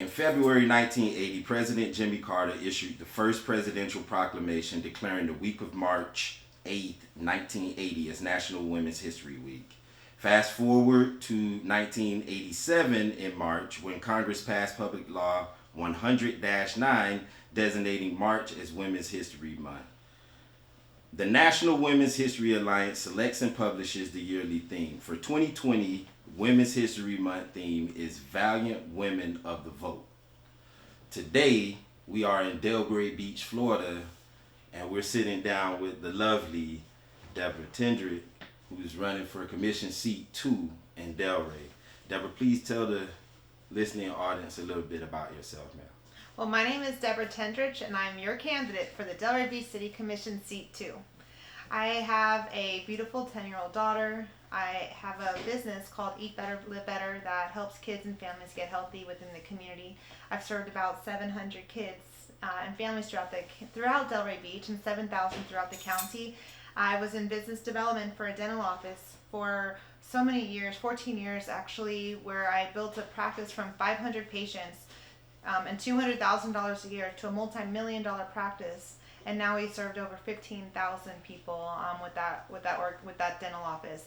In February 1980, President Jimmy Carter issued the first presidential proclamation declaring the week of March 8th, 1980 as National Women's History Week. Fast forward to 1987 in March when Congress passed Public Law 100-9 designating March as Women's History Month. The National Women's History Alliance selects and publishes the yearly theme. For 2020, Women's History Month theme is Valiant Women of the Vote. Today, we are in Delray Beach, Florida, and we're sitting down with the lovely Deborah Tendrick, who's running for Commission Seat 2 in Delray. Deborah, please tell the listening audience a little bit about yourself, ma'am. Well, my name is Deborah Tendrich, and I'm your candidate for the Delray Beach City Commission Seat 2. I have a beautiful 10-year-old daughter. I have a business called Eat Better, Live Better that helps kids and families get healthy within the community. I've served about 700 kids and families throughout Delray Beach and 7,000 throughout the county. I was in business development for a dental office for so many years, 14 years actually, where I built a practice from 500 patients and $200,000 a year to a multi-million-dollar practice, and now we served over 15,000 people with that dental office.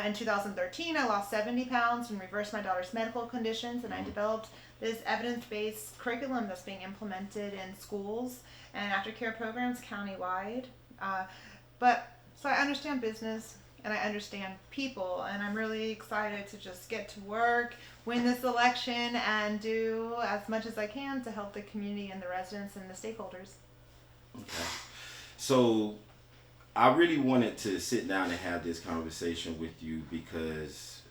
In 2013, I lost 70 pounds and reversed my daughter's medical conditions, and I developed this evidence-based curriculum that's being implemented in schools and aftercare programs countywide. So I understand business and I understand people, and I'm really excited to just get to work, win this election, and do as much as I can to help the community and the residents and the stakeholders. Okay. So I really wanted to sit down and have this conversation with you because,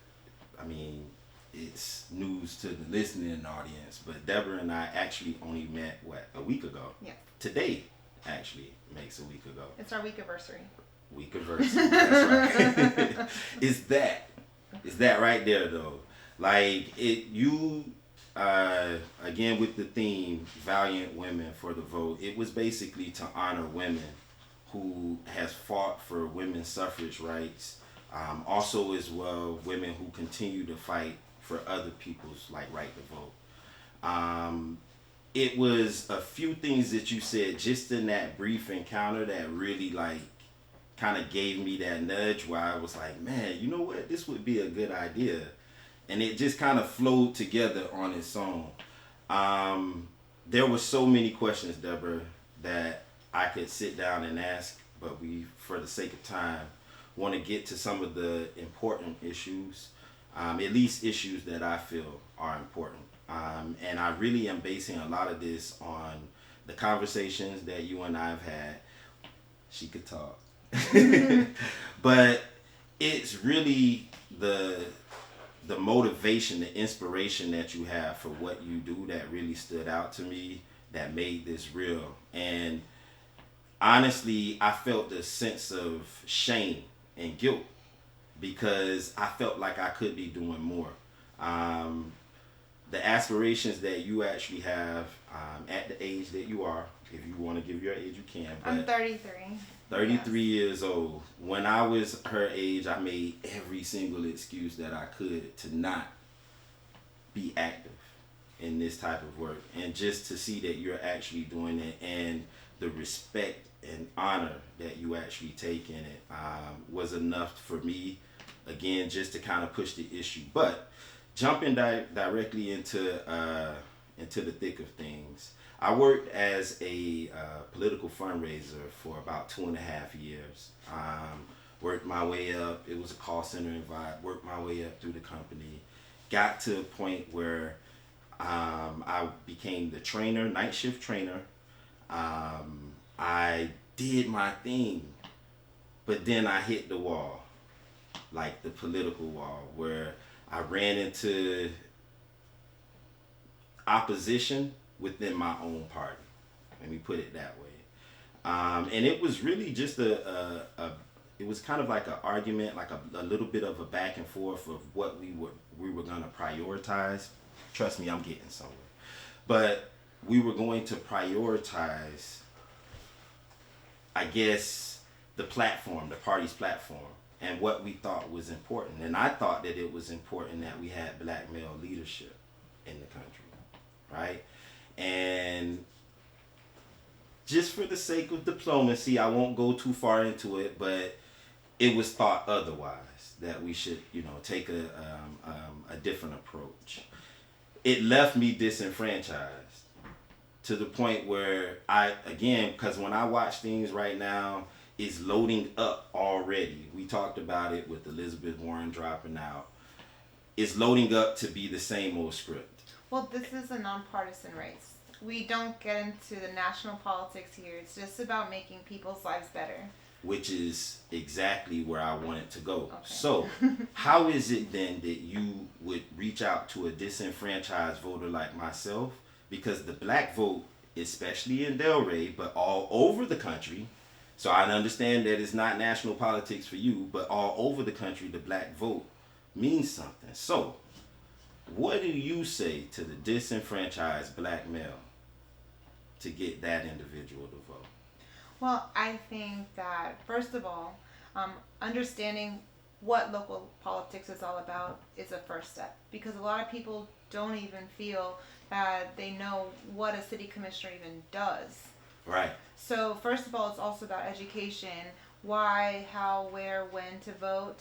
I mean, it's news to the listening audience, but Deborah and I actually only met, a week ago? Yeah. Today actually makes a week ago. It's our week anniversary. Week anniversary, that's right. Is that right there though? Like again with the theme, Valiant Women for the Vote, it was basically to honor women who has fought for women's suffrage rights, also as well women who continue to fight for other people's right to vote. It was a few things that you said just in that brief encounter that really kind of gave me that nudge where I was like, man, you know what, this would be a good idea. And it just kind of flowed together on its own. There were so many questions, Deborah, that I could sit down and ask, but we, for the sake of time, want to get to some of the important issues, at least issues that I feel are important. And I really am basing a lot of this on the conversations that you and I have had. She could talk. But it's really the motivation, the inspiration that you have for what you do that really stood out to me, that made this real. And honestly, I felt a sense of shame and guilt because I felt like I could be doing more. The aspirations that you actually have at the age that you are, if you want to give your age, you can. But I'm 33. 33 years old. When I was her age, I made every single excuse that I could to not be active in this type of work. And just to see that you're actually doing it and the respect and honor that you actually take in it was enough for me, again, just to kind of push the issue. But jumping directly into the thick of things, I worked as a political fundraiser for about 2.5 years. Worked my way up. It was a call center environment. Worked my way up through the company. Got to a point where I became the trainer, night shift trainer. I did my thing, but then I hit the wall, like the political wall, where I ran into opposition within my own party. Let me put it that way. And it was really just it was kind of like an argument, like a little bit of a back and forth of what we were going to prioritize. Trust me, I'm getting somewhere. But we were going to prioritize, I guess, the party's platform, and what we thought was important. And I thought that it was important that we had black male leadership in the country. right? And just for the sake of diplomacy, I won't go too far into it, but it was thought otherwise, that we should, take a different approach. It left me disenfranchised to the point where because when I watch things right now, it's loading up already. We talked about it with Elizabeth Warren dropping out. It's loading up to be the same old script. Well, this is a nonpartisan race. We don't get into the national politics here. It's just about making people's lives better. Which is exactly where I wanted to go. Okay. So, how is it then that you would reach out to a disenfranchised voter like myself? Because the black vote, especially in Delray, but all over the country, so I understand that it's not national politics for you, but all over the country, the black vote means something. So, what do you say to the disenfranchised black male to get that individual to vote? Well, I think that, first of all, understanding what local politics is all about is a first step, because a lot of people don't even feel that they know what a city commissioner even does. Right. So first of all, it's also about education, why, how, where, when to vote.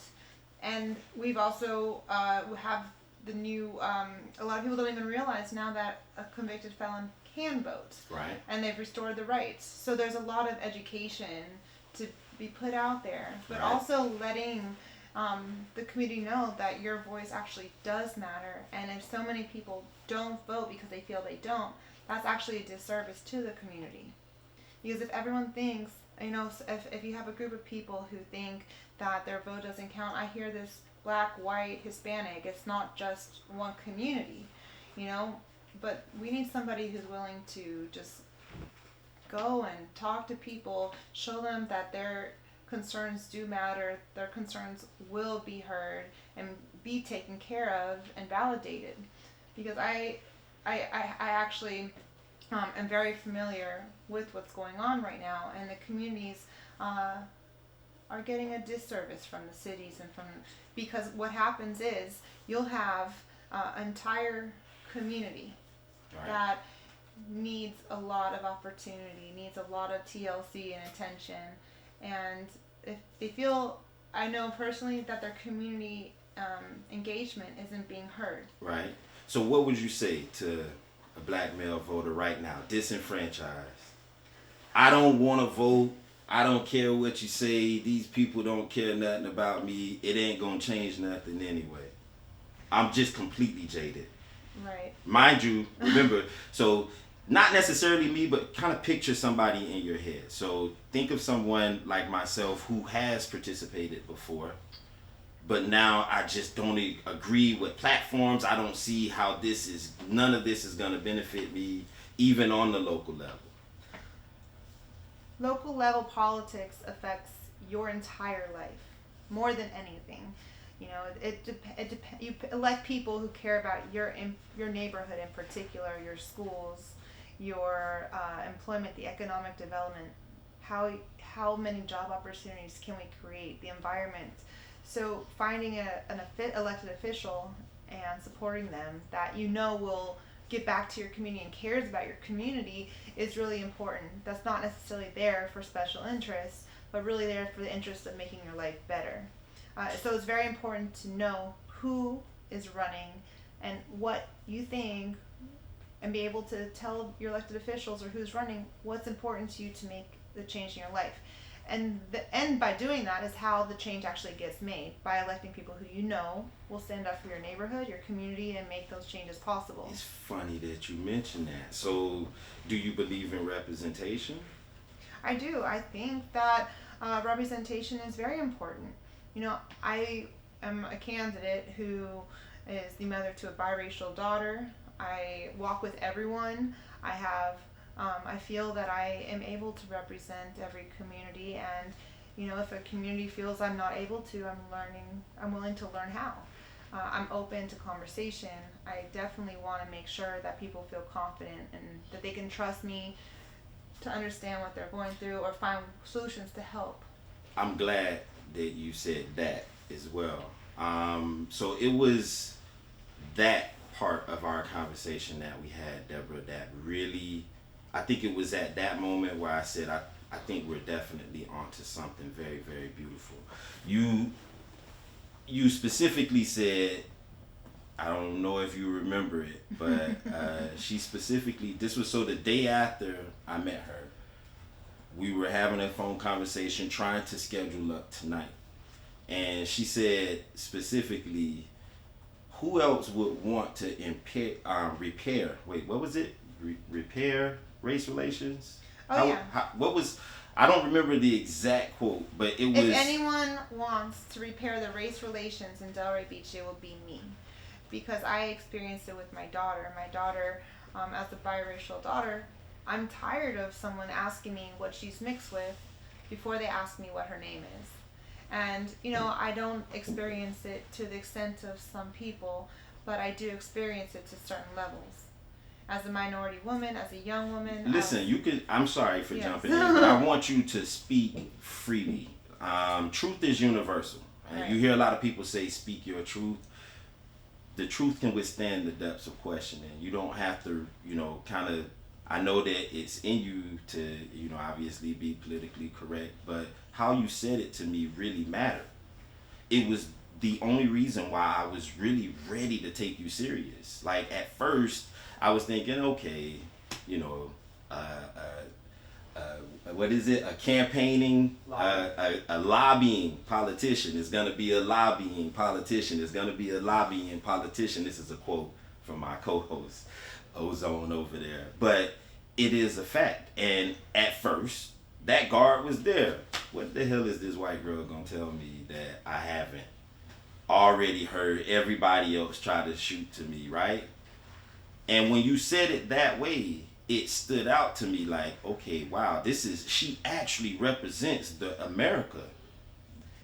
And we've also have the new, a lot of people don't even realize now that a convicted felon can vote. Right. And they've restored the rights. So there's a lot of education to be put out there, but right. also letting the community know that your voice actually does matter. And if so many people don't vote because they feel they don't, that's actually a disservice to the community. Because if everyone thinks, if you have a group of people who think that their vote doesn't count, I hear this black, white, Hispanic, it's not just one community, but we need somebody who's willing to just go and talk to people, show them that their concerns do matter, their concerns will be heard and be taken care of and validated. Because I actually am very familiar with what's going on right now, and the communities are getting a disservice from the cities because what happens is you'll have an entire community right. that needs a lot of opportunity, needs a lot of TLC and attention, and if they feel, I know personally that their community engagement isn't being heard. Right. So what would you say to a black male voter right now, disenfranchised? I don't want to vote. I don't care what you say. These people don't care nothing about me. It ain't going to change nothing anyway. I'm just completely jaded. Right. Mind you, remember, so not necessarily me, but kind of picture somebody in your head. So think of someone like myself who has participated before, but now I just don't agree with platforms. I don't see how none of this is going to benefit me, even on the local level. Local level politics affects your entire life more than anything. You elect people who care about your neighborhood in particular, your schools, your employment, the economic development, how many job opportunities can we create, the environment. So finding an elected official and supporting them that will give back to your community and cares about your community is really important. That's not necessarily there for special interests, but really there for the interest of making your life better. So it's very important to know who is running and what you think, and be able to tell your elected officials or who's running what's important to you to make the change in your life. And by doing that is how the change actually gets made, by electing people who will stand up for your neighborhood, your community, and make those changes possible. It's funny that you mentioned that. So do you believe in representation? I do. I think that representation is very important. I am a candidate who is the mother to a biracial daughter. I walk with everyone. I feel that I am able to represent every community, and if a community feels I'm not able to, I'm willing to learn how. I'm open to conversation. I definitely want to make sure that people feel confident and that they can trust me to understand what they're going through or find solutions to help. I'm glad that you said that as well. So it was that part of our conversation that we had, Deborah, that really, I think it was at that moment where I said, I think we're definitely onto something very, very beautiful. You specifically said, I don't know if you remember it, but she specifically, this was so the day after I met her, we were having a phone conversation trying to schedule up tonight. And she said specifically, who else would want to repair, wait, what was it? Repair race relations? Oh, yeah. What was, I don't remember the exact quote, but it was... If anyone wants to repair the race relations in Delray Beach, it will be me. Because I experienced it with my daughter. My daughter, as a biracial daughter, I'm tired of someone asking me what she's mixed with before they ask me what her name is. And, you know, I don't experience it to the extent of some people, but I do experience it to certain levels. As a minority woman, as a young woman. Listen, I'm sorry for jumping in, but I want you to speak freely. Truth is universal. And Right. You hear a lot of people say, speak your truth. The truth can withstand the depths of questioning. You don't have to, kind of, I know that it's in you to, obviously be politically correct, but how you said it to me really mattered. It was the only reason why I was really ready to take you serious. Like, at first, I was thinking, okay, what is it? A campaigning, a lobbying politician is going to be a lobbying politician. Is going to be a lobbying politician. This is a quote from my co-host, Ozone over there. But it is a fact. And at first, that guard was there. What the hell is this white girl going to tell me that I haven't already heard everybody else try to shoot to me, right? And when you said it that way, it stood out to me like, okay, wow, she actually represents the America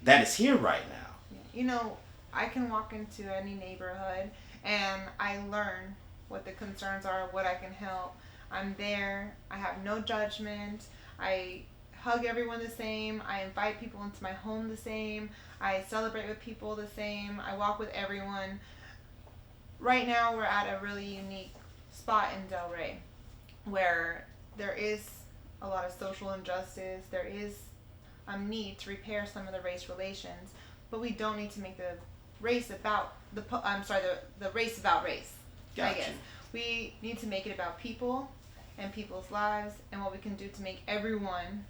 that is here right now. I can walk into any neighborhood and I learn what the concerns are, what I can help. I'm there. I have no judgment. I hug everyone the same. I invite people into my home the same. I celebrate with people the same. I walk with everyone. Right now, we're at a really unique spot in Delray where there is a lot of social injustice. There is a need to repair some of the race relations, but we don't need to make the race about the race about race. Gotcha. I guess we need to make it about people and people's lives and what we can do to make everyone's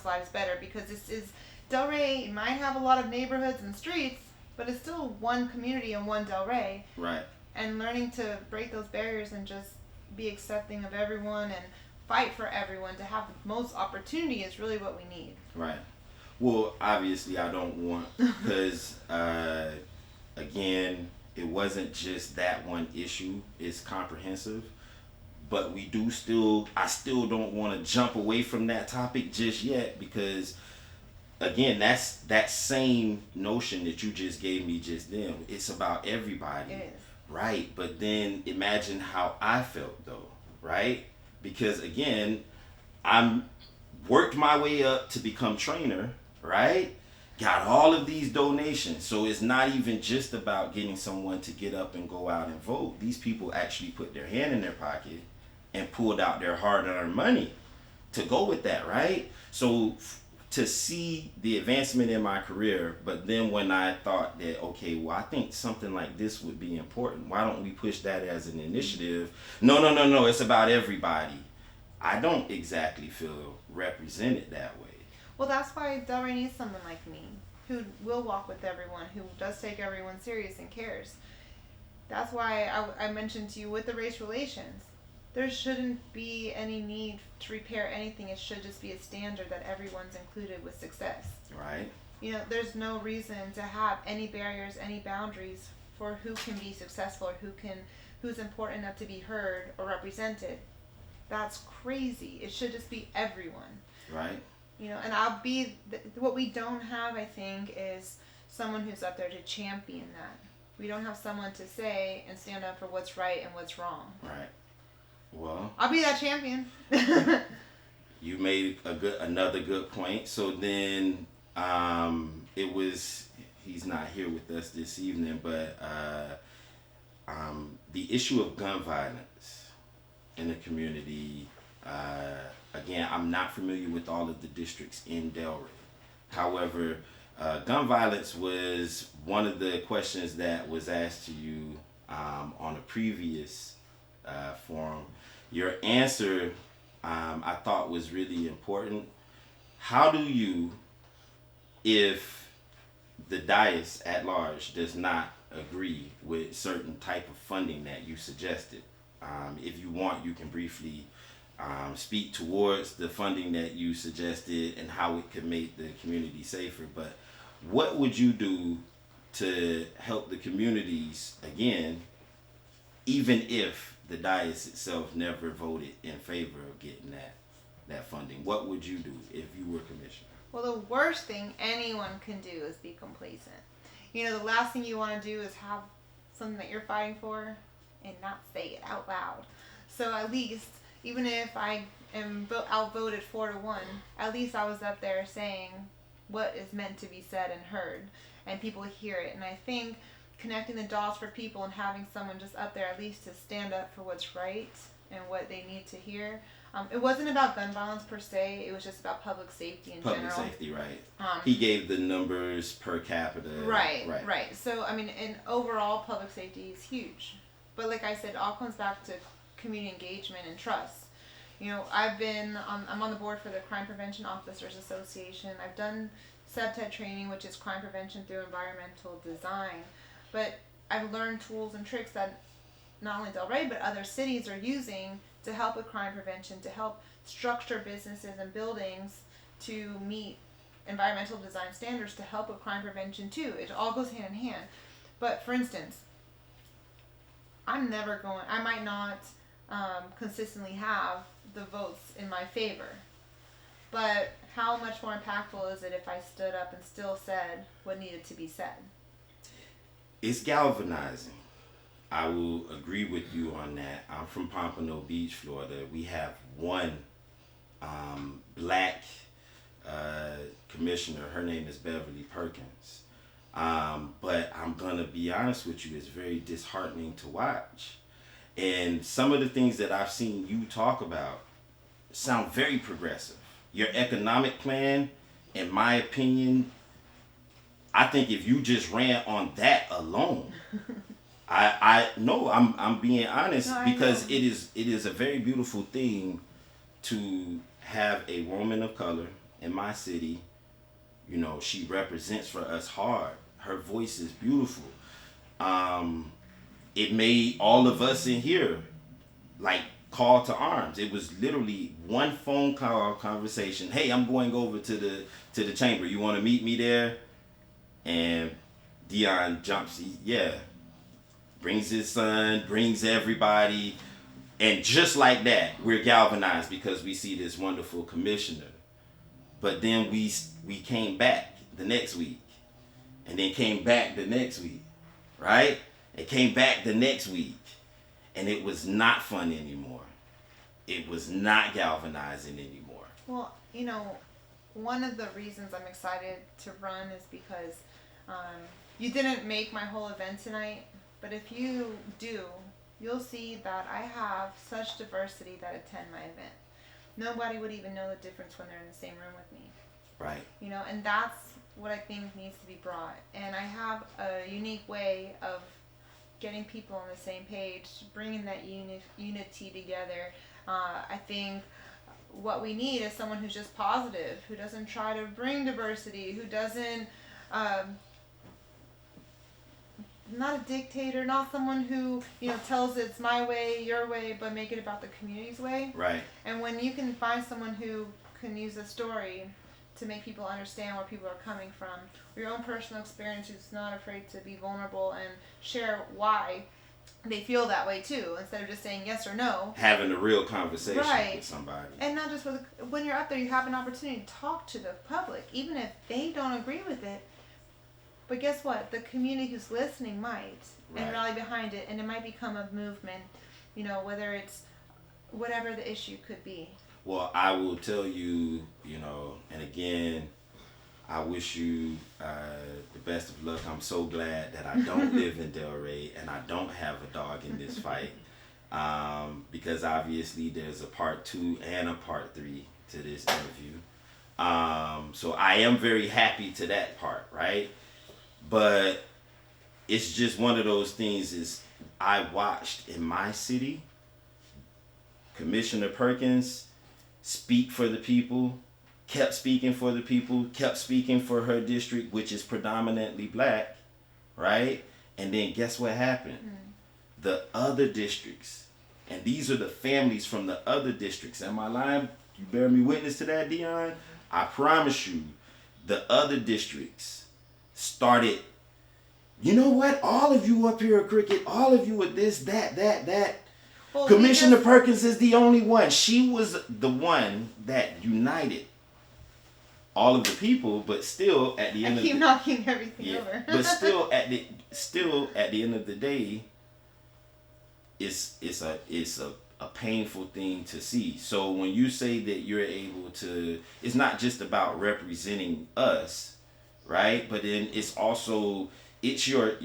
lives better, because this is Delray. It might have a lot of neighborhoods and streets, but it's still one community and one Delray. Right. And learning to break those barriers and just be accepting of everyone and fight for everyone to have the most opportunity is really what we need. Right. Well, obviously I don't want, because again, it wasn't just that one issue. It's comprehensive. But I still don't want to jump away from that topic just yet, because again, that's that same notion that you just gave me just then. It's about everybody. It is. Right. But then imagine how I felt though, right? Because again, I'm worked my way up to become trainer, right? Got all of these donations. So it's not even just about getting someone to get up and go out and vote. These people actually put their hand in their pocket and pulled out their hard-earned money to go with that, right? So to see the advancement in my career, but then when I thought that, okay, well, I think something like this would be important. Why don't we push that as an initiative? No, it's about everybody. I don't exactly feel represented that way. Well, that's why Delray needs someone like me who will walk with everyone, who does take everyone serious and cares. That's why I mentioned to you with the race relations, there shouldn't be any need to repair anything. It should just be a standard that everyone's included with success. Right. There's no reason to have any barriers, any boundaries for who can be successful or who's important enough to be heard or represented. That's crazy. It should just be everyone. Right. And what we don't have, I think, is someone who's up there to champion that. We don't have someone to say and stand up for what's right and what's wrong. Right. Well, I'll be that champion. You made another good point. So then, he's not here with us this evening, but the issue of gun violence in the community. Again, I'm not familiar with all of the districts in Delray. However, gun violence was one of the questions that was asked to you on a previous forum. Your answer, I thought, was really important. How do you, if the dais at large does not agree with certain type of funding that you suggested? If you want, you can briefly speak towards the funding that you suggested and how it could make the community safer. But what would you do to help the communities, again, even if the dais itself never voted in favor of getting that funding? What would you do if you were commissioner? Well, the worst thing anyone can do is be complacent. You know, the last thing you want to do is have something that you're fighting for and not say it out loud. So at least, even if I am outvoted 4-1, at least I was up there saying what is meant to be said and heard, and people hear it. And I think connecting the dots for people and having someone just up there at least to stand up for what's right and what they need to hear. It wasn't about gun violence per se. It was just about public safety in general. Public safety, right. He gave the numbers per capita. Right. So, I mean, in overall, public safety is huge. But like I said, it all comes back to community engagement and trust. You know, I'm on the board for the Crime Prevention Officers Association. I've done CEPTED training, which is crime prevention through environmental design. But I've learned tools and tricks that not only Delray, but other cities are using to help with crime prevention, to help structure businesses and buildings to meet environmental design standards to help with crime prevention too. It all goes hand in hand. But for instance, I might not consistently have the votes in my favor. But how much more impactful is it if I stood up and still said what needed to be said? It's galvanizing. I will agree with you on that. I'm from Pompano Beach, Florida. We have one black commissioner. Her name is Beverly Perkins. But I'm going to be honest with you, it's very disheartening to watch. And some of the things that I've seen you talk about sound very progressive. Your economic plan, in my opinion, I think if you just ran on that alone, I'm being honest, because it is a very beautiful thing to have a woman of color in my city. You know, she represents for us hard. Her voice is beautiful. It made all of us in here like call to arms. It was literally one phone call conversation. Hey, I'm going over to the chamber. You want to meet me there? And Dion jumps. Brings his son, brings everybody, and just like that, we're galvanized because we see this wonderful commissioner. But then we came back the next week, and then came back the next week, right? It came back the next week, and it was not fun anymore. It was not galvanizing anymore. Well, you know, one of the reasons I'm excited to run is because you didn't make my whole event tonight. But if you do, you'll see that I have such diversity that attend my event. Nobody would even know the difference when they're in the same room with me. Right. You know, and that's what I think needs to be brought. And I have a unique way of getting people on the same page, bringing that unity together. I think what we need is someone who's just positive, who doesn't try to bring diversity, who doesn't... not a dictator, not someone who, you know, tells it's my way, your way, but make it about the community's way. Right. And when you can find someone who can use a story to make people understand where people are coming from, or your own personal experience, who's not afraid to be vulnerable and share why they feel that way too, instead of just saying yes or no. Having a real conversation with somebody. And not just when you're up there, you have an opportunity to talk to the public, even if they don't agree with it. But guess what? The community who's listening might, and rally behind it, and it might become a movement, you know, whether it's whatever the issue could be. Well, I will tell you, you know, and again, I wish you the best of luck. I'm so glad that I don't live in Delray and I don't have a dog in this fight, because obviously there's a part 2 and a part 3 to this interview. So I am very happy to that part, right? But it's just one of those things is I watched in my city Commissioner Perkins speak for the people, kept speaking for the people, kept speaking for her district, which is predominantly black, right? And then guess what happened? The other districts, and these are the families from the other districts. Am I lying? You bear me witness to that, Dion? I promise you, the other districts started, you know what? All of you up here are crooked. All of you are this, that. Well, Commissioner Perkins is the only one. She was the one that united all of the people, but still at the end of the day, knocking everything over. But still at the end of the day, it's a painful thing to see. So when you say that you're able to, it's not just about representing us, right? But then it's also it's your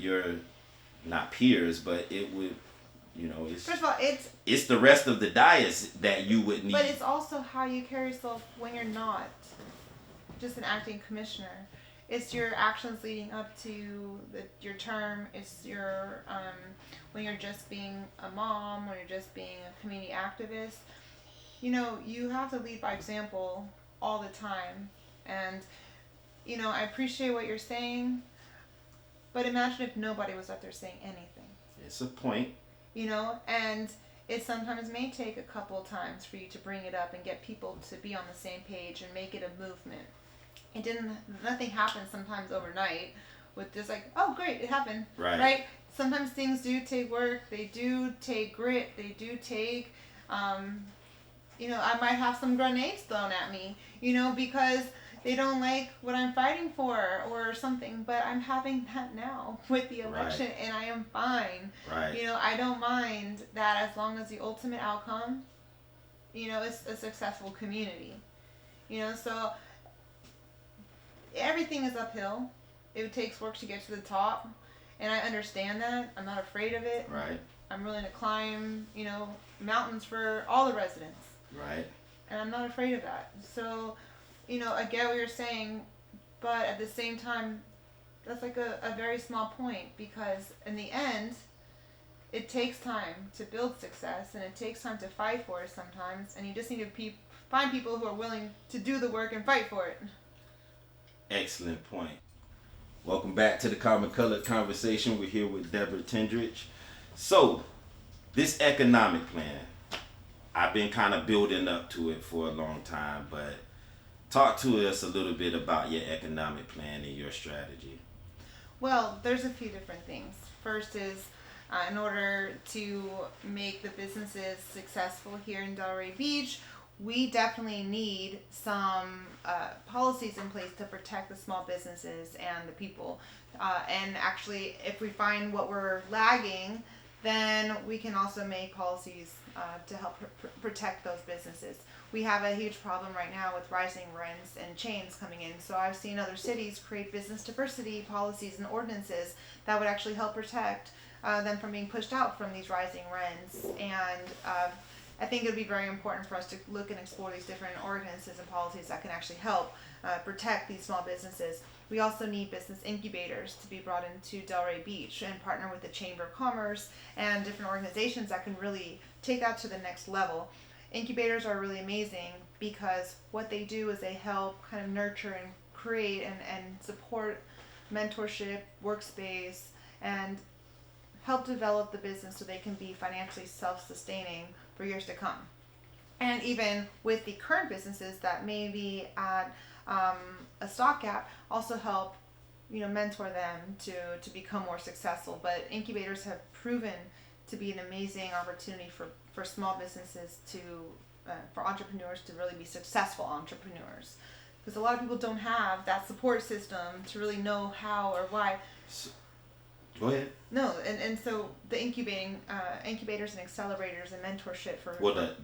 not peers, but it would, you know, it's first of all it's the rest of the dais that you would need. But it's also how you carry yourself when you're not just an acting commissioner. It's your actions leading up to your term. It's your when you're just being a mom, when you're just being a community activist. You know, you have to lead by example all the time. And, you know, I appreciate what you're saying, but imagine if nobody was up there saying anything. It's a point. You know, and it sometimes may take a couple of times for you to bring it up and get people to be on the same page and make it a movement. Nothing happens sometimes overnight with just like, oh great, it happened. Right? Sometimes things do take work, they do take grit, they do take, you know, I might have some grenades thrown at me, you know, because they don't like what I'm fighting for or something, but I'm having that now with the election, and I am fine. Right. You know, I don't mind that as long as the ultimate outcome, you know, is a successful community. You know, so everything is uphill. It takes work to get to the top, and I understand that. I'm not afraid of it. Right. I'm willing to climb, you know, mountains for all the residents. Right. And I'm not afraid of that. So, you know, I get what you're saying, but at the same time, that's like a very small point, because in the end, it takes time to build success, and it takes time to fight for it sometimes, and you just need to find people who are willing to do the work and fight for it. Excellent point. Welcome back to the Common Colored Conversation. We're here with Deborah Tendrich. So, this economic plan, I've been kind of building up to it for a long time, but talk to us a little bit about your economic plan and your strategy. Well, there's a few different things. First is, in order to make the businesses successful here in Delray Beach, we definitely need some policies in place to protect the small businesses and the people. And actually, if we find what we're lagging, then we can also make policies to help protect those businesses. We have a huge problem right now with rising rents and chains coming in. So I've seen other cities create business diversity policies and ordinances that would actually help protect them from being pushed out from these rising rents. And I think it would be very important for us to look and explore these different ordinances and policies that can actually help protect these small businesses. We also need business incubators to be brought into Delray Beach and partner with the Chamber of Commerce and different organizations that can really take that to the next level. Incubators are really amazing because what they do is they help kind of nurture and create and support mentorship, workspace, and help develop the business so they can be financially self-sustaining for years to come. And even with the current businesses that may be at a stopgap, also help, you know, mentor them to become more successful. But incubators have proven to be an amazing opportunity for small businesses to for entrepreneurs to really be successful entrepreneurs, because a lot of people don't have that support system to really know how or why. Go ahead. No, and so the incubators and accelerators and mentorship for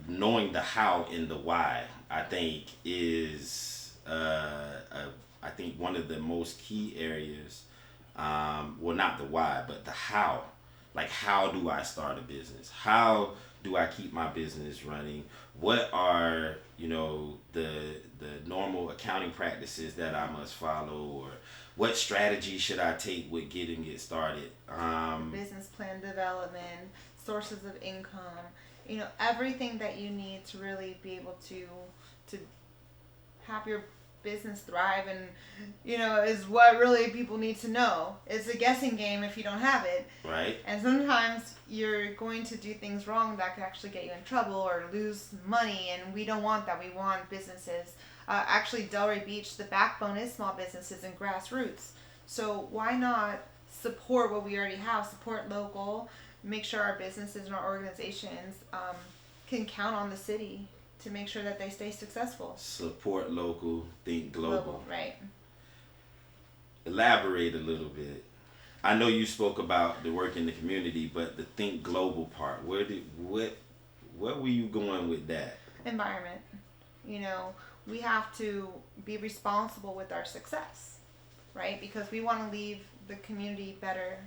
knowing the how and the why, I think, is a I think one of the most key areas, well, not the why, but the how. Like, how do I start a business? How do I keep my business running? What are, the normal accounting practices that I must follow, or what strategy should I take with getting it started? Business plan development, sources of income, everything that you need to really be able to have your business thrive, and is what really people need to know. It's a guessing game if you don't have it, right? And sometimes you're going to do things wrong that could actually get you in trouble or lose money, and we don't want that. We want businesses. Actually, Delray Beach, the backbone is small businesses and grassroots. So why not support what we already have? Support local. Make sure our businesses and our organizations can count on the city to make sure that they stay successful. Support local, think global. Right. Elaborate a little bit. I know you spoke about the work in the community, but the think global part, where were you going with that? Environment. We have to be responsible with our success, right? Because we want to leave the community better.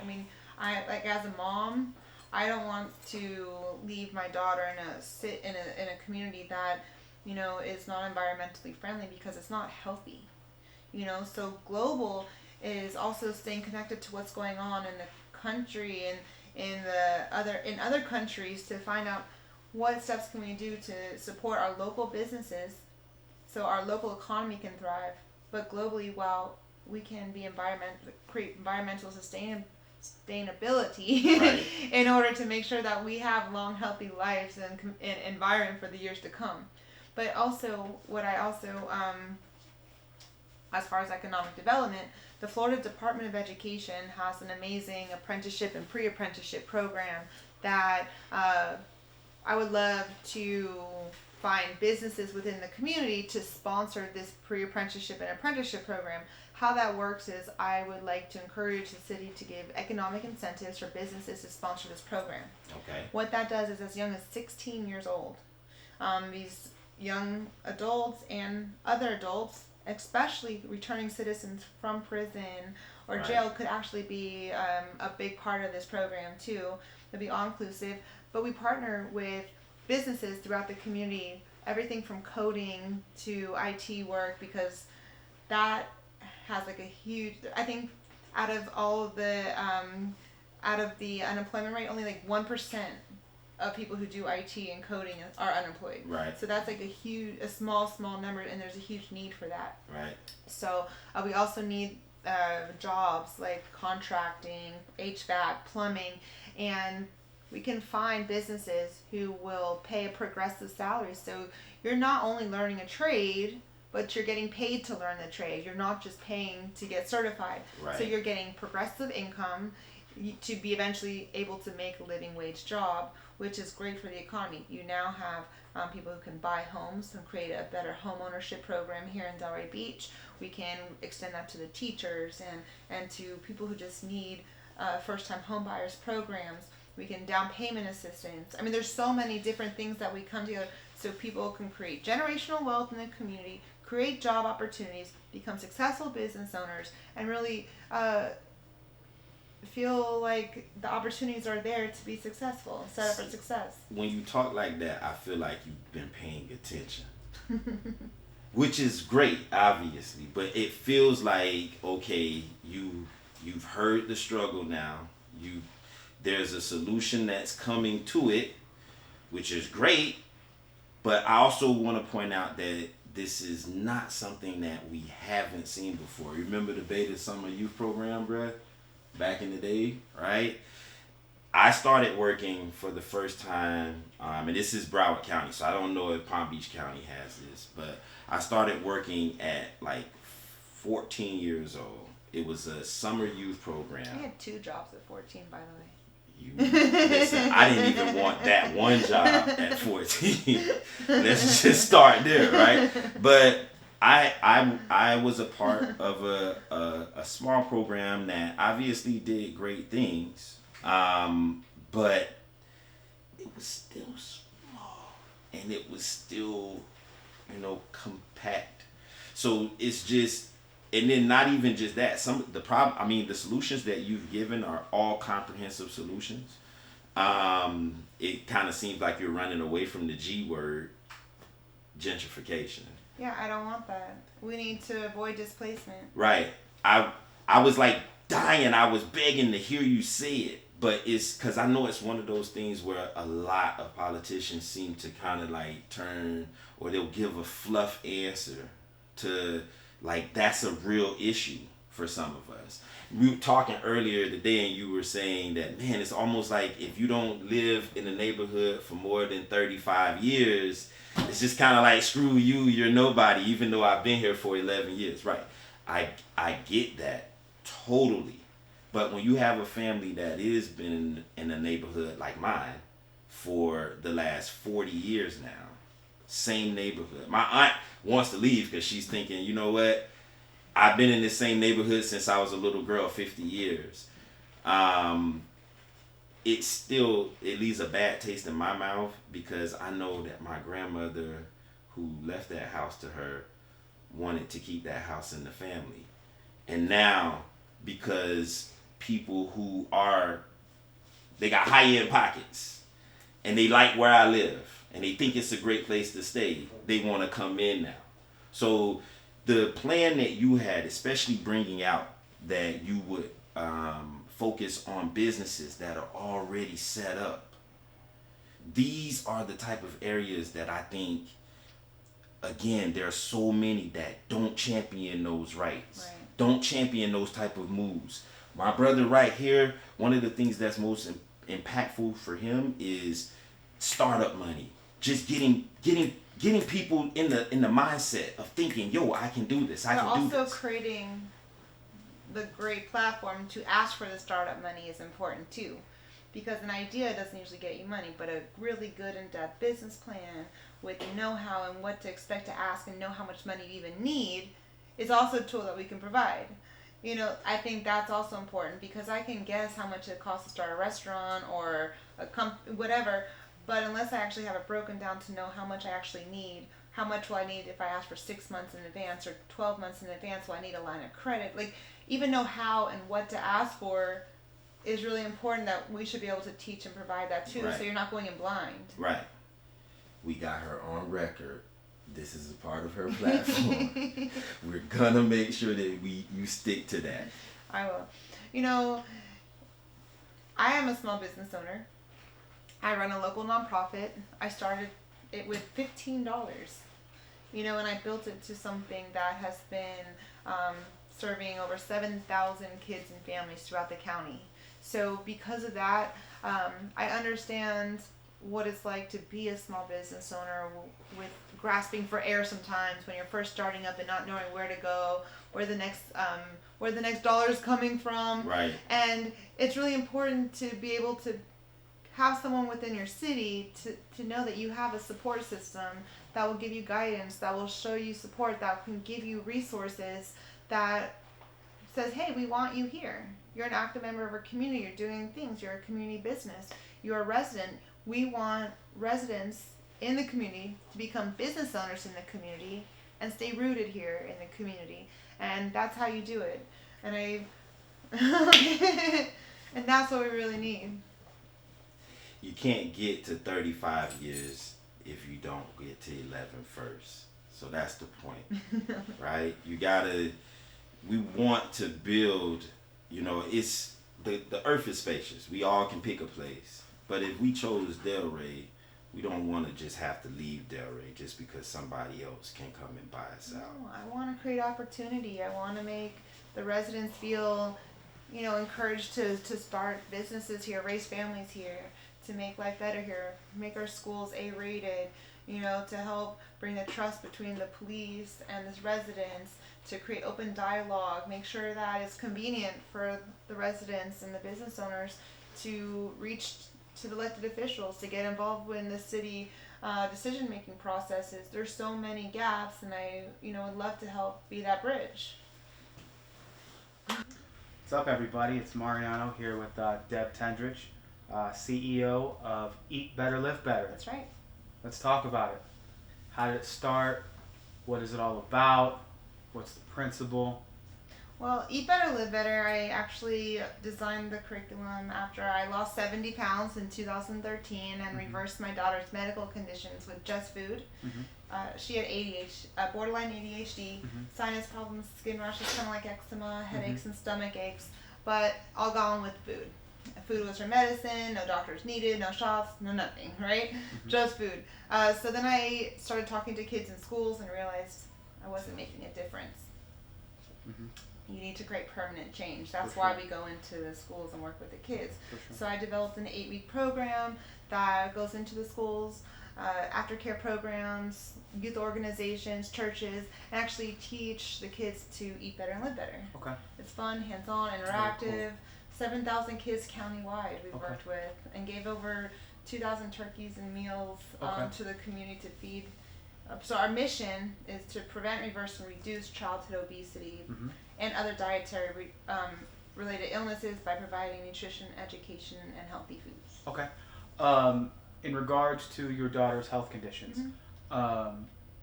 I mean, as a mom, I don't want to leave my daughter in a community that, is not environmentally friendly, because it's not healthy. So global is also staying connected to what's going on in the country and in other countries, to find out what steps can we do to support our local businesses so our local economy can thrive, but globally, while we can be create environmental sustainability, right, in order to make sure that we have long, healthy lives and environment for the years to come. But also, as far as economic development, the Florida Department of Education has an amazing apprenticeship and pre-apprenticeship program that I would love to find businesses within the community to sponsor this pre-apprenticeship and apprenticeship program. How that works is, I would like to encourage the city to give economic incentives for businesses to sponsor this program. Okay. What that does is, as young as 16 years old, these young adults and other adults, especially returning citizens from prison or right, jail, could actually be a big part of this program too. It'll be all-inclusive, but we partner with businesses throughout the community, everything from coding to IT work, because that has a huge, I think out of the unemployment rate, only 1% of people who do IT and coding are unemployed. Right. So that's a small number, and there's a huge need for that. Right. So we also need jobs like contracting, HVAC, plumbing, and we can find businesses who will pay a progressive salary. So you're not only learning a trade, but you're getting paid to learn the trade. You're not just paying to get certified. Right. So you're getting progressive income to be eventually able to make a living wage job, which is great for the economy. You now have people who can buy homes and create a better home ownership program here in Delray Beach. We can extend that to the teachers and to people who just need first-time home buyers programs. We can down payment assistance. I mean, there's so many different things that we come together so people can create generational wealth in the community, create job opportunities, become successful business owners, and really feel like the opportunities are there to be successful, set up for success. When you talk like that, I feel like you've been paying attention. Which is great, obviously, but it feels like, okay, you've heard the struggle now. There's a solution that's coming to it, which is great, but I also want to point out that this is not something that we haven't seen before. You remember the Beta Summer Youth Program, bruh? Back in the day, right? I started working for the first time, and this is Broward County, so I don't know if Palm Beach County has this, but I started working at 14 years old. It was a summer youth program. I had 2 jobs at 14, by the way. Listen, I didn't even want that one job at 14. Let's just start there, right? But I was a part of a small program that obviously did great things, but it was still small and it was still, compact. So it's just, and then not even just that. The solutions that you've given are all comprehensive solutions. It kind of seems like you're running away from the G word, gentrification. Yeah, I don't want that. We need to avoid displacement. Right. I was like dying. I was begging to hear you say it, but it's because I know it's one of those things where a lot of politicians seem to kind of like turn, or they'll give a fluff answer to, like, that's a real issue for some of us. We were talking earlier today and you were saying that, man, it's almost like if you don't live in a neighborhood for more than 35 years, it's just kind of like, screw you, you're nobody, even though I've been here for 11 years. Right. I get that totally. But when you have a family that has been in a neighborhood like mine for the last 40 years now, same neighborhood. My aunt wants to leave because she's thinking, you know what? I've been in this same neighborhood since I was a little girl, 50 years. It leaves a bad taste in my mouth because I know that my grandmother, who left that house to her, wanted to keep that house in the family. And now, because people they got high-end pockets and they like where I live and they think it's a great place to stay, they want to come in now. So the plan that you had, especially bringing out that you would focus on businesses that are already set up, these are the type of areas that I think, again, there are so many that don't champion those rights, don't champion those type of moves. My brother right here, one of the things that's most impactful for him is startup money. Just getting people in the mindset of thinking, yo, I can do this. I can do this. Also creating the great platform to ask for the startup money is important too, because an idea doesn't usually get you money, but a really good in-depth business plan with know-how and what to expect to ask and know how much money you even need is also a tool that we can provide. You know, I think that's also important because I can guess how much it costs to start a restaurant or whatever, but unless I actually have it broken down to know how much I actually need, how much will I need if I ask for 6 months in advance or 12 months in advance, will I need a line of credit? Like, even know how and what to ask for is really important, that we should be able to teach and provide that too, so you're not going in blind. Right. We got her on record. This is a part of her platform. We're gonna make sure that you stick to that. I will. You know, I am a small business owner. I run a local nonprofit. I started it with $15. You know, and I built it to something that has been serving over 7,000 kids and families throughout the county. So because of that, I understand what it's like to be a small business owner with grasping for air sometimes when you're first starting up and not knowing where to go, where the next dollar is coming from. Right. And it's really important to be able to have someone within your city to know that you have a support system that will give you guidance, that will show you support, that can give you resources, that says, hey, we want you here. You're an active member of our community. You're doing things. You're a community business. You're a resident. We want residents in the community to become business owners in the community and stay rooted here in the community. And that's how you do it. And and that's what we really need. You can't get to 35 years if you don't get to 11 first. So that's the point, right? We want to build, you know, it's, the earth is spacious. We all can pick a place. But if we chose Delray, we don't want to just have to leave Delray just because somebody else can come and buy us out. No, I want to create opportunity. I want to make the residents feel, you know, encouraged to start businesses here, raise families here, to make life better here, make our schools A-rated, you know, to help bring the trust between the police and the residents, to create open dialogue, make sure that it's convenient for the residents and the business owners to reach to the elected officials, to get involved in the city decision-making processes. There's so many gaps, and I, you know, would love to help be that bridge. What's up, everybody? It's Mariano here with Deb Tendrich, CEO of Eat Better, Live Better. That's right. Let's talk about it. How did it start? What is it all about? What's the principle? Well, Eat Better, Live Better, I actually designed the curriculum after I lost 70 pounds in 2013 and reversed my daughter's medical conditions with just food. She had ADHD, borderline ADHD, sinus problems, skin rashes, kind of like eczema, headaches, and stomach aches, but all gone with food. Food was her medicine, no doctors needed, no shots, no nothing, right? Just food. So then I started talking to kids in schools and realized I wasn't making a difference. You need to create permanent change. That's why we go into the schools and work with the kids. So I developed an 8-week program that goes into the schools, aftercare programs, youth organizations, churches, and actually teach the kids to eat better and live better. Okay. It's fun, hands-on, interactive. 7,000 kids countywide we've worked with, and gave over 2,000 turkeys and meals to the community to feed. So our mission is to prevent, reverse, and reduce childhood obesity and other dietary related illnesses by providing nutrition, education, and healthy foods. Okay. In regards to your daughter's health conditions,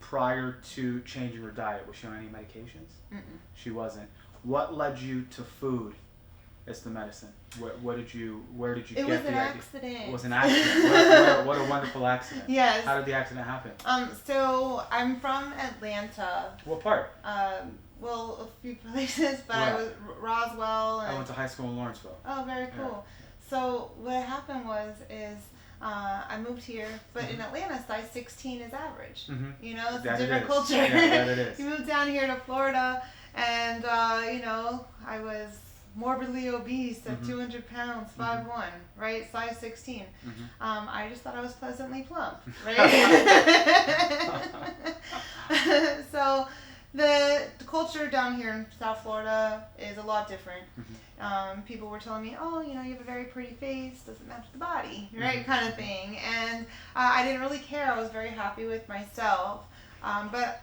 prior to changing her diet, was she on any medications? She wasn't. What led you to food as the medicine? Where did you get the idea? It was an accident. It was an accident. What a wonderful accident. Yes. How did the accident happen? So I'm from Atlanta. What part? Well, a few places, but I was Roswell. And I went to high school in Lawrenceville. Oh, very cool. So what happened is I moved here, but in Atlanta, size 16 is average. You know, it's a different culture. Yeah, that it is. You moved down here to Florida, and you know, I was morbidly obese at 200 pounds, 5'1", right? Size 16. I just thought I was pleasantly plump, right? So the culture down here in South Florida is a lot different. People were telling me, oh, you know, you have a very pretty face, doesn't match the body, right? Kind of thing. And I didn't really care. I was very happy with myself. But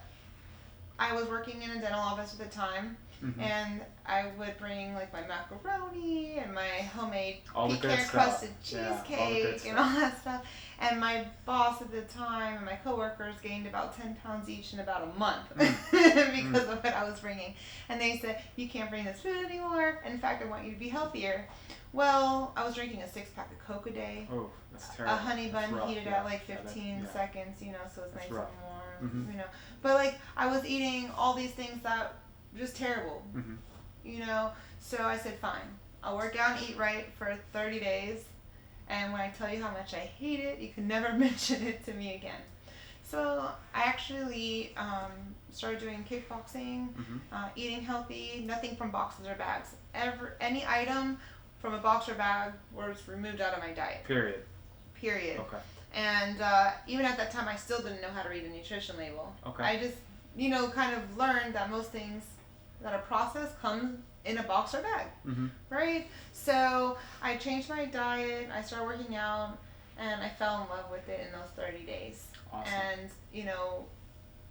I was working in a dental office at the time. And I would bring like my macaroni and my homemade pecan crusted cheesecake and all that stuff. And my boss at the time and my coworkers gained about 10 pounds each in about a month because of what I was bringing. And they said, you can't bring this food anymore. In fact, I want you to be healthier. Well, I was drinking a 6-pack of Coke a day. Oh, that's terrible. A honey bun heated at like 15 seconds, you know, so it's nice and warm, you know. But like, I was eating all these things that just terrible, you know. So I said, fine, I'll work out and eat right for 30 days. And when I tell you how much I hate it, you can never mention it to me again. So I actually started doing kickboxing, eating healthy, nothing from boxes or bags. Any item from a box or bag was removed out of my diet. Period. Okay. And even at that time, I still didn't know how to read a nutrition label. Okay. I just, you know, kind of learned that most things that are processed come in a box or bag, right? So I changed my diet, I started working out, and I fell in love with it in those 30 days. Awesome. And, you know,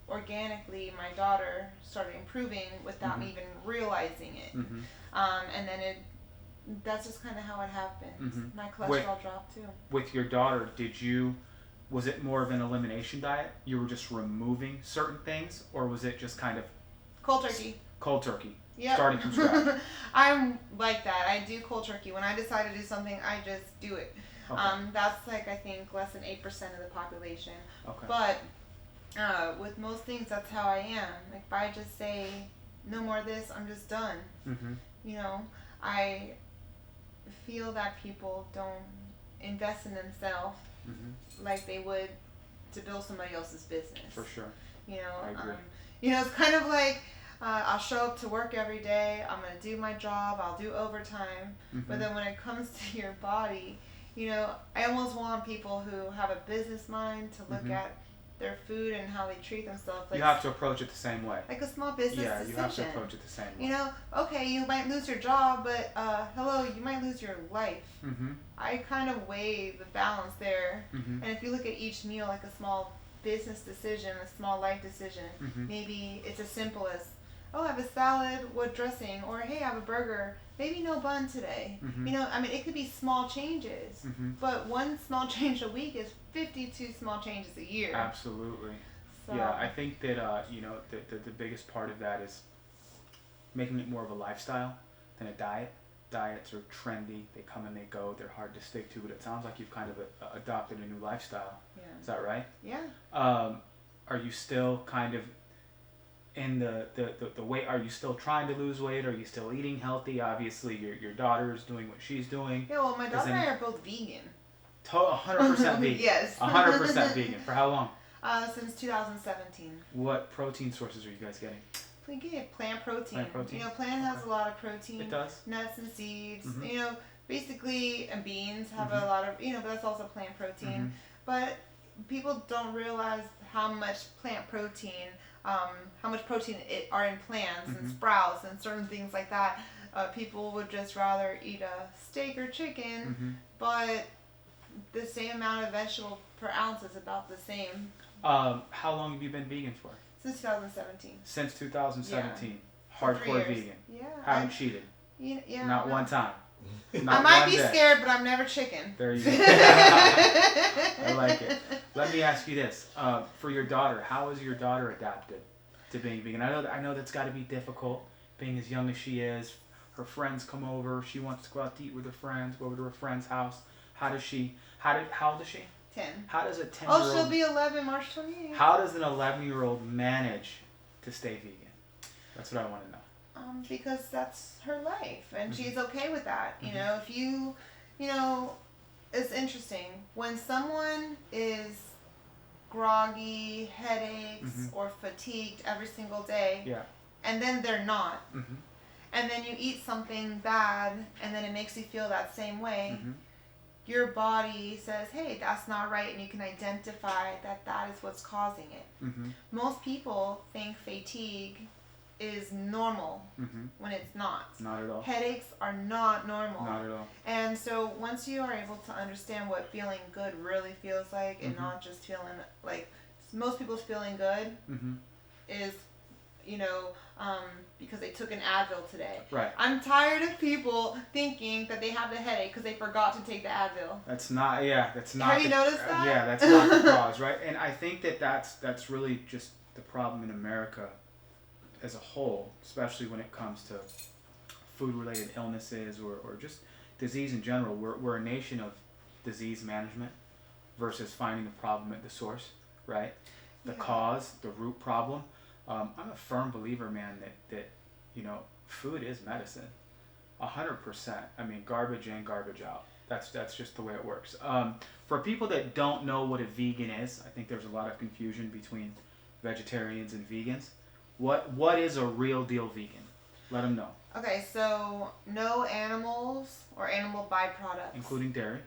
organically, my daughter started improving without me even realizing it. And then that's just kind of how it happened. My cholesterol dropped too. With your daughter, was it more of an elimination diet? You were just removing certain things, or was it just kind of cold turkey? Cold turkey. Yep. Starting from scratch. I'm like that. I do cold turkey. When I decide to do something, I just do it. Okay. That's like, I think, less than 8% of the population. Okay. But with most things, that's how I am. Like, if I just say, no more of this, I'm just done. You know, I feel that people don't invest in themselves like they would to build somebody else's business. For sure. You know, I agree. You know, it's kind of like, I'll show up to work every day, I'm going to do my job, I'll do overtime, but then when it comes to your body, you know, I almost want people who have a business mind to look at their food and how they treat themselves. Like, you have to approach it the same way. Like a small business decision. You have to approach it the same way. You know, okay, you might lose your job, but hello, you might lose your life. I kind of weigh the balance there. And if you look at each meal like a small business decision, a small life decision, maybe it's as simple as, oh, I have a salad, what dressing? Or, hey, I have a burger, maybe no bun today. You know, I mean, it could be small changes, but one small change a week is 52 small changes a year. Absolutely. So. Yeah, I think that the biggest part of that is making it more of a lifestyle than a diet. Diets are trendy; they come and they go. They're hard to stick to. But it sounds like you've kind of adopted a new lifestyle. Yeah. Is that right? Yeah. Are you still kind of in the weight? Are you still trying to lose weight? Are you still eating healthy? Obviously, your daughter is doing what she's doing. Yeah. Well, my daughter and I are both vegan. 100% vegan. Yes. 100% vegan. For how long? Since 2017. What protein sources are you guys getting? We get plant protein. Plant protein. Plant has a lot of protein. It does. Nuts and seeds. Mm-hmm. Basically, and beans have a lot of, but that's also plant protein. Mm-hmm. But people don't realize how much plant protein, are in plants and sprouts and certain things like that. People would just rather eat a steak or chicken, but the same amount of vegetable per ounce is about the same. How long have you been vegan for? Since 2017. Since 2017. Yeah. Hardcore vegan. Yeah. Haven't cheated. Yeah. Not one time. I might be scared, but I'm never chicken. There you go. I like it. Let me ask you this: for your daughter, how has your daughter adapted to being vegan? I know that's got to be difficult, being as young as she is. Her friends come over. She wants to go out to eat with her friends. Go over to her friend's house. How old is she? 10. How does a 10-year-old? Oh, she'll be 11 March 28th. How does an 11-year-old manage to stay vegan? That's what I want to know. Because that's her life, and she's okay with that. If you, it's interesting when someone is groggy, headaches, or fatigued every single day, and then they're not, and then you eat something bad, and then it makes you feel that same way. Your body says, hey, that's not right, and you can identify that is what's causing it. Most people think fatigue is normal when it's not. Not at all. Headaches are not normal. Not at all. And so once you are able to understand what feeling good really feels like, and not just feeling like most people's feeling good is, because they took an Advil today. Right. I'm tired of people thinking that they have the headache because they forgot to take the Advil. That's not. Have you noticed that? Yeah, that's not the cause, right? And I think that's really just the problem in America as a whole, especially when it comes to food-related illnesses or just disease in general. We're a nation of disease management versus finding the problem at the source, right? The cause, the root problem. I'm a firm believer, man, that food is medicine, 100%. I mean, garbage in, garbage out. That's just the way it works. For people that don't know what a vegan is, I think there's a lot of confusion between vegetarians and vegans. What is a real deal vegan? Let them know. Okay, so no animals or animal byproducts. Including dairy.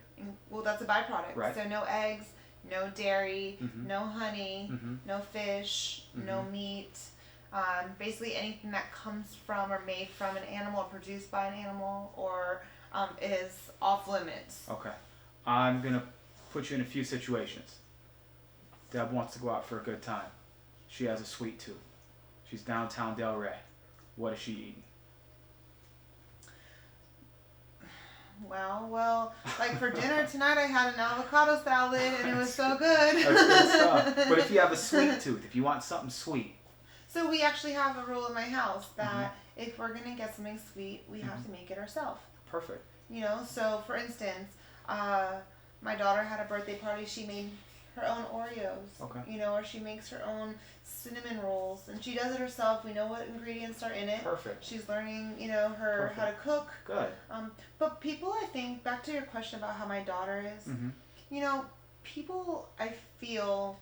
Well, that's a byproduct. Right. So no eggs, no dairy, no honey, Mm-hmm. no fish, no meat. Basically anything that comes from or made from an animal or produced by an animal or is off limits. Okay. I'm going to put you in a few situations. Deb wants to go out for a good time. She has a sweet tooth. She's downtown Delray. What is she eating? Well, like for dinner tonight I had an avocado salad and it was so good. That's good stuff. But if you have a sweet tooth, if you want something sweet. So we actually have a rule in my house that if we're going to get something sweet, we have to make it ourselves. Perfect. So for instance, my daughter had a birthday party. She made her own Oreos. Okay. Or she makes her own cinnamon rolls, and she does it herself. We know what ingredients are in it. Perfect. She's learning, how to cook. Good. But people, I think, back to your question about how my daughter is, people, I feel,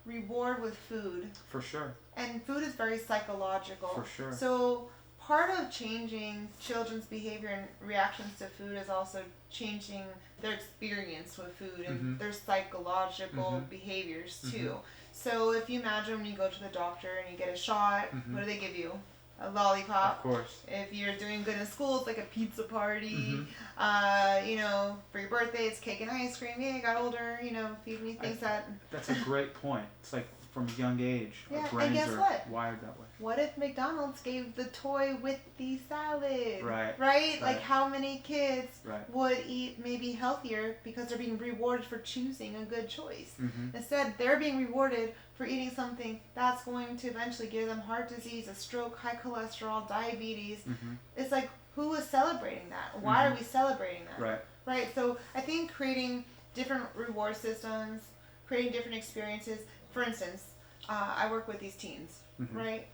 reward with food. For sure. And food is very psychological. For sure. So part of changing children's behavior and reactions to food is also changing their experience with food and their psychological behaviors too. So if you imagine when you go to the doctor and you get a shot, what do they give you? A lollipop. Of course. If you're doing good in school, it's like a pizza party. For your birthday, it's cake and ice cream. Yeah, I got older. Feed me things that. That's a great point. It's like from a young age. Yeah, Our and brains guess are what? wired that way. What if McDonald's gave the toy with the salad? Right. Right? Like Right. how many kids Right. would eat maybe healthier because they're being rewarded for choosing a good choice. Mm-hmm. Instead, they're being rewarded for eating something that's going to eventually give them heart disease, a stroke, high cholesterol, diabetes. Mm-hmm. It's like, who is celebrating that? Why are we celebrating that? Right. Right. So I think creating different reward systems, creating different experiences. For instance, I work with these teens, Mhm. right?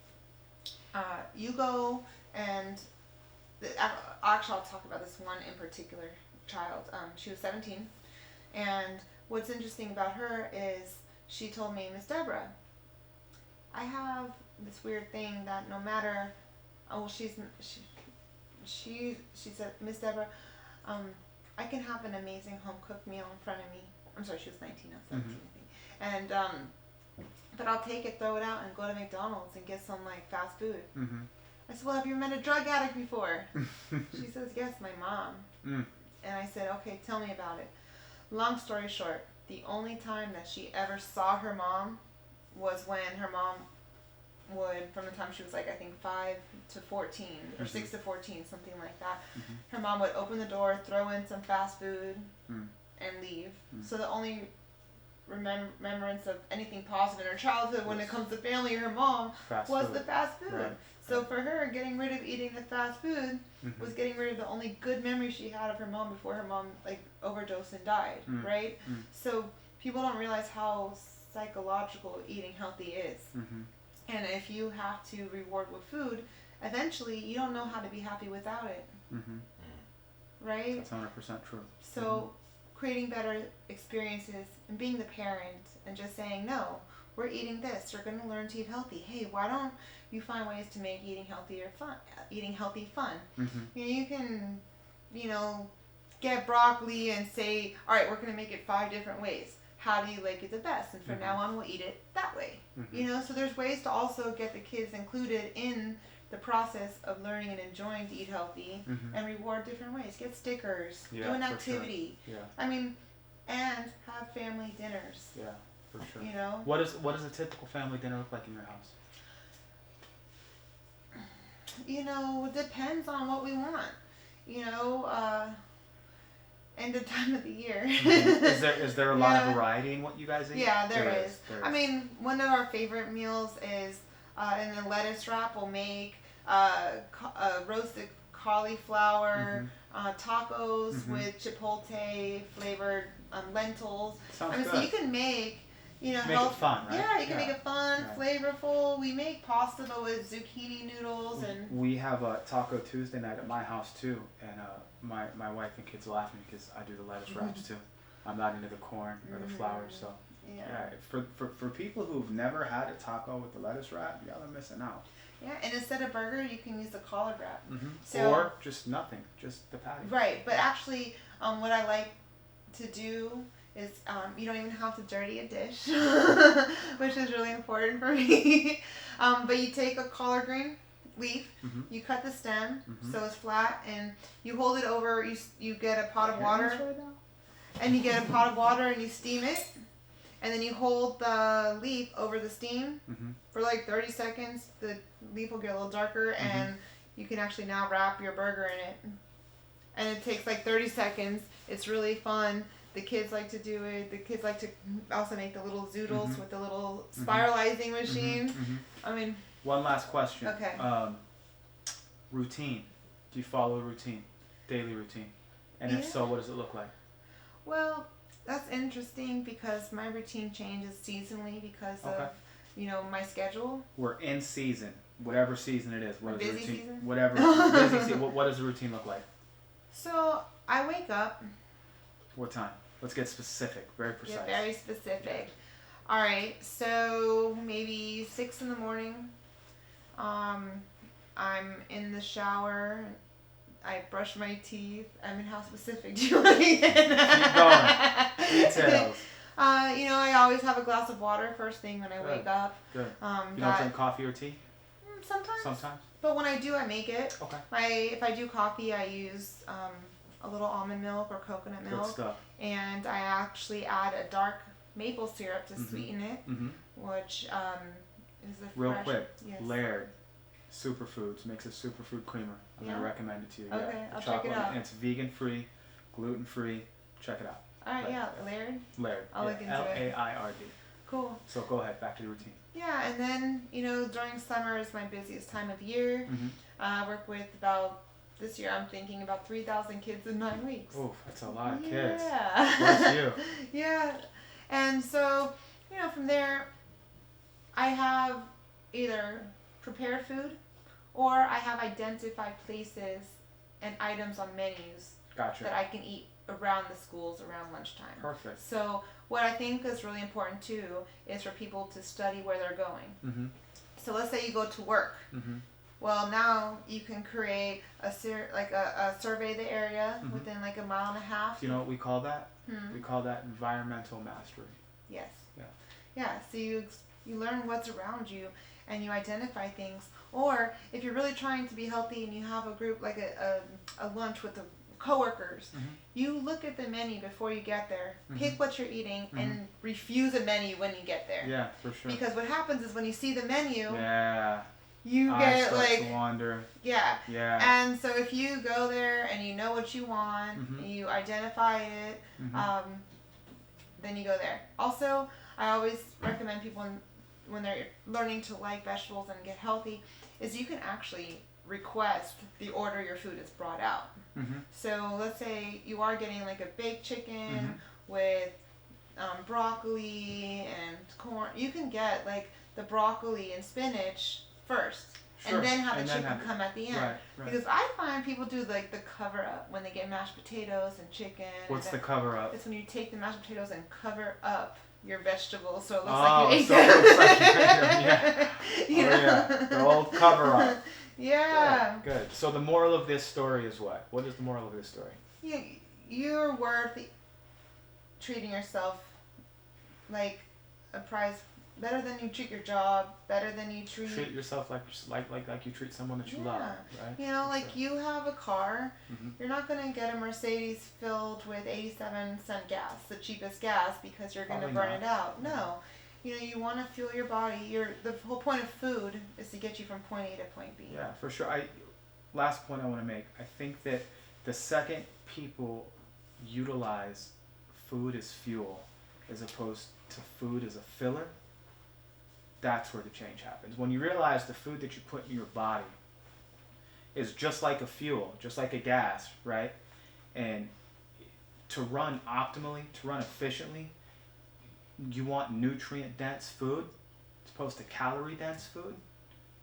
You go and actually, I'll talk about this one in particular child. She was 17, and what's interesting about her is she told me, Miss Deborah, I have this weird thing that no matter, she said, Miss Deborah, I can have an amazing home cooked meal in front of me. I'm sorry, she was 19, not 17, I think. And but I'll take it, throw it out, and go to McDonald's and get some like fast food. Mm-hmm. I said, well, have you met a drug addict before? She says, yes, my mom. Mm. And I said, okay, tell me about it. Long story short, the only time that she ever saw her mom was when her mom would, from the time she was like, I think 5 to 14 or 6 to 14, something like that. Mhm. Her mom would open the door, throw in some fast food, Mm. and leave. Mm. So the only remembrance of anything positive in her childhood when it comes to family or her mom Fast was food. the fast food. Right. So for her, getting rid of eating the fast food Mhm. was getting rid of the only good memory she had of her mom before her mom like overdosed and died, Mm. right? Mm. So people don't realize how psychological eating healthy is. Mm-hmm. And if you have to reward with food, eventually you don't know how to be happy without it, Mm-hmm. right? That's 100% true. So creating better experiences and being the parent and just saying, no, we're eating this. You're going to learn to eat healthy. Hey, why don't you find ways to make eating healthy fun? Mm-hmm. You can, get broccoli and say, all right, we're going to make it 5 different ways. How do you like it the best? And from Mhm. now on, we'll eat it that way. Mhm. So there's ways to also get the kids included in the process of learning and enjoying to eat healthy Mhm. and reward different ways. Get stickers, Yeah, do an for sure. activity. Yeah. And have family dinners. Yeah, for sure. What What does a typical family dinner look like in your house? it depends on what we want. And the time of the year. Is there a lot Yeah. of variety in what you guys eat? Yeah, there is. There I mean, one of our favorite meals is in the lettuce wrap. We'll make roasted cauliflower tacos Mhm. with chipotle flavored lentils. Sounds So good. you can make, Make it health. fun, right? Yeah, you can make it fun, Right. flavorful. We make pasta but with zucchini noodles and. We have a Taco Tuesday night at my house too, and my wife and kids laugh at me because I do the lettuce wraps too. I'm not into the corn or the flour, so yeah. For people who've never had a taco with the lettuce wrap, y'all are missing out. Yeah, and instead of burger, you can use the collard wrap. Mm-hmm. So- Or just nothing, just the patty. Right, but actually, what I like to do is you don't even have to dirty a dish, which is really important for me. But you take a collard green leaf, Mhm. you cut the stem Mhm. so it's flat, and you hold it over. You get a pot of Hands water, right now? and you get a pot of water, and you steam it, and then you hold the leaf over the steam Mhm. for like 30 seconds. The leaf will get a little darker, and you can actually now wrap your burger in it. And it takes like 30 seconds. It's really fun. The kids like to do it. The kids like to also make the little zoodles Mhm. with the little spiralizing machine. Mhm. I mean, One last question. Okay. Routine. Do you follow a routine? Daily routine? And if Yeah. so, what does it look like? well, that's interesting because my routine changes seasonally because Okay. of, my schedule. We're in season, whatever season it is. What is the Busy routine? season? Whatever. Busy season. What does the routine look like? So I wake up. What time? Let's get specific, very precise. Get very specific. All right, so maybe 6 in the morning. I'm in the shower. I brush my teeth. I mean, how specific do you want to get? Keep going. Details. I always have a glass of water first thing when I Good. wake up. Good. You don't that- drink coffee or tea? Sometimes. Sometimes. But when I do, I make it. Okay. If I do coffee, I use a little almond milk or coconut Good milk. stuff. And I actually add a dark maple syrup to sweeten it, which is a Real fresh, quick, yes. Laird Superfoods makes a superfood creamer. I'm gonna recommend it to you. Okay, yeah. I'll check it out. And it's vegan free, gluten free. Check it out. All right, yeah, Laird. Laird. I'll look into it. Laird. Cool. So go ahead, back to the routine. Yeah, and then, during summer is my busiest time of year. I work with this year I'm thinking about 3,000 kids in 9 weeks. Oof, that's a lot of kids. Yeah. Bless you. Yeah. And so, from there, I have either prepared food or I have identified places and items on menus Gotcha. that I can eat around the schools around lunchtime. Perfect. So what I think is really important too is for people to study where they're going. So let's say you go to work. Well, now you can create a survey of the area within like a mile and a half. Do you know what we call that? We call that environmental mastery. Yes. Yeah. Yeah. So you learn what's around you and you identify things. Or if you're really trying to be healthy and you have a group like a lunch with the coworkers, you look at the menu before you get there, pick what you're eating, and refuse a menu when you get there. Yeah, for sure. Because what happens is when you see the menu, you get start like to wander. Yeah. Yeah. And so if you go there and you know what you want, you identify it, then you go there. Also, I always recommend people when they're learning to like vegetables and get healthy, is you can actually request the order your food is brought out. So let's say you are getting like a baked chicken with broccoli and corn. You can get like the broccoli and spinach first. Sure. And then have the chicken come at the end. Right. Because I find people do like the cover up when they get mashed potatoes and chicken. What's the cover up? It's when you take the mashed potatoes and cover up your vegetables so it looks like you ate them. It looks like you ate them. Yeah. The old cover up. Yeah. Good. So the moral of this story is what? What is the moral of this story? You're worth treating yourself like a prize. Better than you treat your job. Better than you treat yourself like you treat someone that you love, right? Like you have a car. You're not gonna get a Mercedes filled with 87-cent gas, the cheapest gas, because you're gonna burn it out. No, you want to fuel your body. The whole point of food is to get you from point A to point B. Yeah, for sure. Last point I want to make. I think that the second people utilize food as fuel, as opposed to food as a filler, that's where the change happens. When you realize the food that you put in your body is just like a fuel, just like a gas, right? And to run optimally, to run efficiently, you want nutrient-dense food as opposed to calorie-dense food,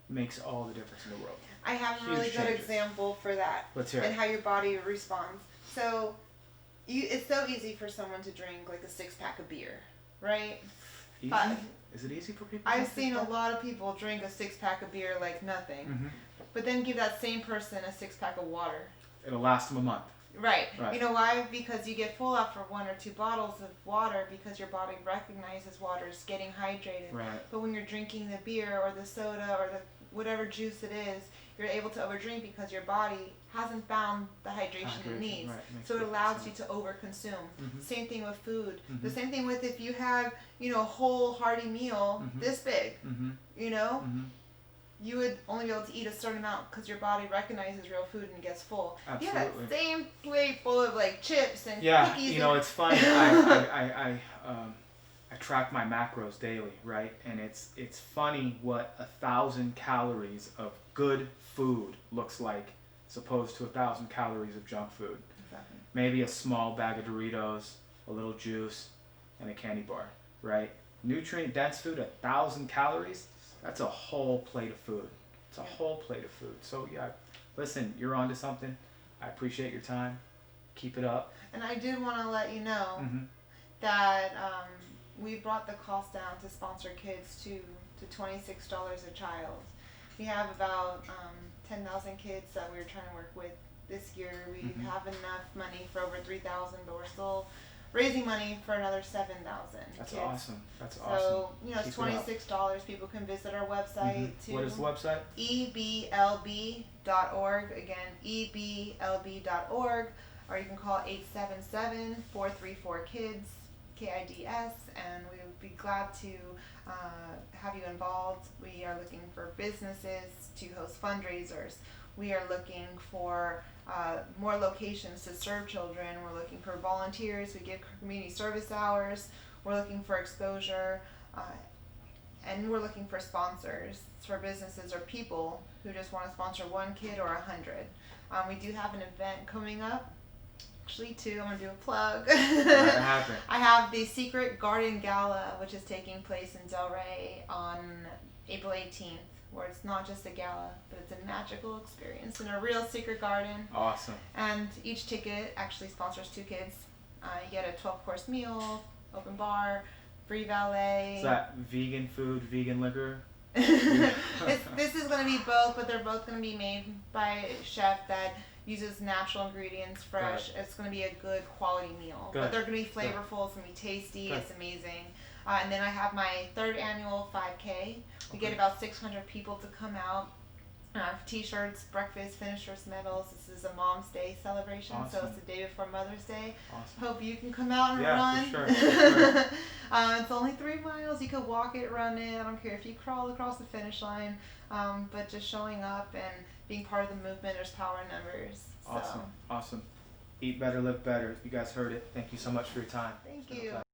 makes all the difference in the world. I have a really good example for that. Let's hear it. And how your body responds. So, it's so easy for someone to drink like a 6-pack of beer, right? Easy? Is it easy for people? I've seen a lot of people drink a 6-pack of beer like nothing, but then give that same person a 6-pack of water. It'll last them a month. Right. You know why? Because you get full after 1 or 2 bottles of water because your body recognizes water as getting hydrated. Right. But when you're drinking the beer or the soda or the whatever juice it is, you're able to overdrink because your body hasn't found the hydration it needs. Right. So it allows you to overconsume. Same thing with food. The same thing with if you had, a whole hearty meal this big, you would only be able to eat a certain amount because your body recognizes real food and gets full. Absolutely. Yeah, that same plate full of like chips and cookies. It's funny. I track my macros daily, right? And it's funny what 1,000 calories of good food looks like as opposed to 1,000 calories of junk food. Exactly. Maybe a small bag of Doritos, a little juice, and a candy bar, right? Nutrient-dense food, 1,000 calories, that's a whole plate of food. It's a whole plate of food. So yeah, listen, you're onto something. I appreciate your time. Keep it up. And I did want to let you know that we brought the cost down to sponsor kids to $26 a child. We have about 10,000 kids that we're trying to work with this year. We have enough money for over 3,000, but we're still raising money for another 7,000 That's kids. awesome. That's awesome. So, it's $26. People can visit our website too. What is the website? eblb.org. Again, eblb.org. Or you can call 877-434-KIDS. KIDS, and we would be glad to have you involved. We are looking for businesses to host fundraisers. We are looking for more locations to serve children. We're looking for volunteers. We give community service hours. We're looking for exposure. And we're looking for sponsors for businesses or people who just want to sponsor one kid or 100. We do have an event coming up. Actually, two. I'm going to do a plug. What happened? I have the Secret Garden Gala, which is taking place in Delray on April 18th, where it's not just a gala, but it's a magical experience in a real secret garden. Awesome. And each ticket actually sponsors 2 kids. You get a 12-course meal, open bar, free valet. Is that vegan food, vegan liquor? This is going to be both, but they're both going to be made by a chef that uses natural ingredients, fresh. Good. It's going to be a good quality meal. Good. But they're going to be flavorful. It's going to be tasty. Good. It's amazing. And then I have my 3rd annual 5K. We get Okay. about 600 people to come out. T-shirts, breakfast, finishers medals. This is a Mom's Day celebration, so Awesome. it's the day before Mother's Day. Awesome. Hope you can come out and Yeah, run. for sure. It's only 3 miles. You could walk it, run it. I don't care if you crawl across the finish line. But just showing up and being part of the movement, there's power in numbers. So. Awesome. Awesome. Eat better, live better. You guys heard it. Thank you so much for your time. Thank It's been a you. pleasure.